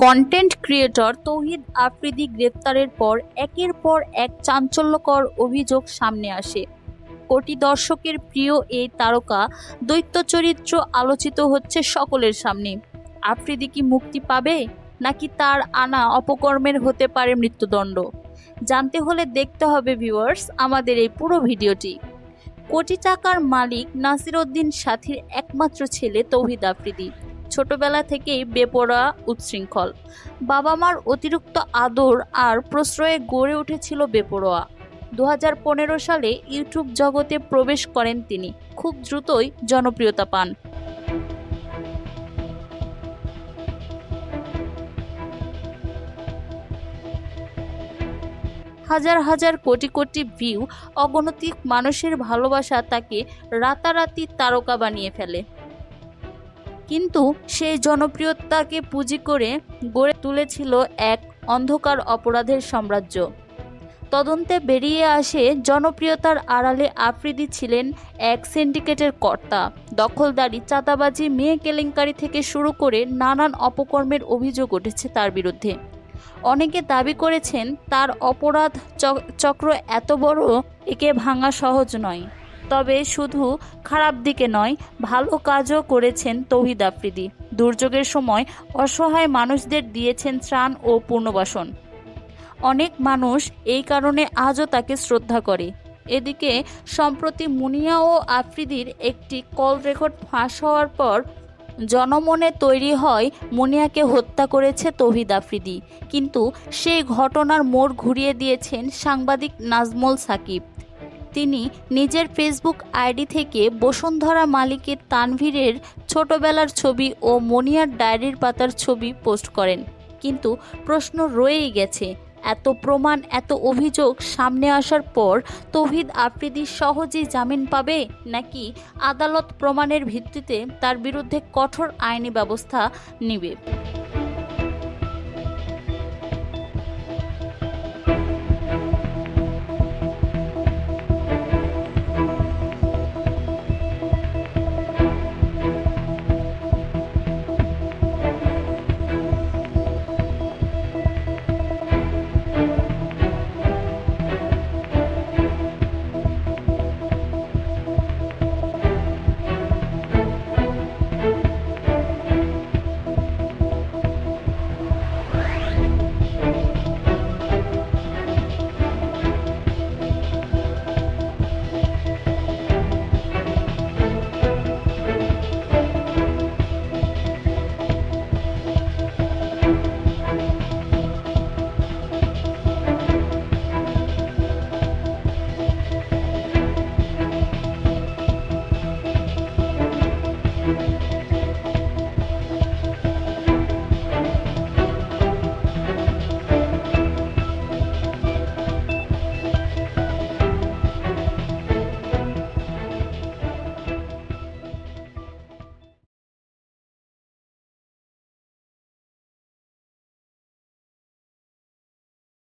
Content creator তৌহিদ আফ্রিদি গ্রেপ্তারের পর একের পর এক চাঞ্চল্যকর অভিযোগ সামনে আসে। কোটি দর্শকের প্রিয় এই তারকা দৈত্য চরিত্র আলোচিত হচ্ছে সকলের সামনে। আফ্রিদি কি মুক্তি পাবে, নাকি তার আনা অপকর্মের হতে পারে মৃত্যুদণ্ড? জানতে হলে দেখতে হবে ভিউয়ার্স আমাদের এই পুরো ভিডিওটি। কোটি টাকার মালিক নাসির উদ্দিন সাথীর একমাত্র ছেলে তৌহিদ আফ্রিদি ছোটবেলা থেকেই বেপরোয়া, উচ্ছৃঙ্খল। বাবা মার অতিরিক্ত আদর আর প্রশ্রয়ে গড়ে উঠেছিল বেপরোয়া। 2015 সালে ইউটিউব জগতে প্রবেশ করেন তিনি। খুব দ্রুতই জনপ্রিয়তা পান। হাজার হাজার কোটি কোটি ভিউ, অগণতিক মানুষের ভালোবাসা তাকে রাতারাতি তারকা বানিয়ে ফেলে। কিন্তু সেই জনপ্রিয়তাকে পুঁজি করে গড়ে তুলেছিল এক অন্ধকার অপরাধের সাম্রাজ্য। তদন্তে বেরিয়ে আসে জনপ্রিয়তার আড়ালে আফ্রিদি ছিলেন এক সিন্ডিকেটের কর্তা। দখলদারি, চাঁদাবাজি, মেয়ে কেলেঙ্কারি থেকে শুরু করে নানান অপকর্মের অভিযোগ উঠেছে তার বিরুদ্ধে। অনেকে দাবি করেছেন তার অপরাধ চক্র এত বড়, একে ভাঙা সহজ নয়। তবে শুধু খারাপ দিকে নয়, ভালো কাজও করেছেন তৌহিদ আফ্রিদি। দুর্যোগের সময় অসহায় মানুষদের দিয়েছেন ত্রাণ ও পুনর্বাসন। অনেক মানুষ এই কারণে আজও তাকে শ্রদ্ধা করে। এদিকে সম্প্রতি মুনিয়া ও আফ্রিদির একটি কল রেকর্ড ফাঁস হওয়ার পর জনমনে তৈরি হয় মুনিয়াকে হত্যা করেছে তৌহিদ আফ্রিদি। কিন্তু সেই ঘটনার মোড় ঘুরিয়ে দিয়েছেন সাংবাদিক নাজমুল সাকিব। তিনি নিজের ফেসবুক আইডি থেকে বসুন্ধরা মালিকের তানভীরের ছোটবেলার ছবি ও মনিয়ার ডায়েরির পাতার ছবি পোস্ট করেন। কিন্তু প্রশ্ন রয়েই গেছে, এত প্রমাণ, এত অভিযোগ সামনে আসার পর তৌহিদ আফ্রিদি সহজেই জামিন পাবে, নাকি আদালত প্রমাণের ভিত্তিতে তার বিরুদ্ধে কঠোর আইনি ব্যবস্থা নেবে?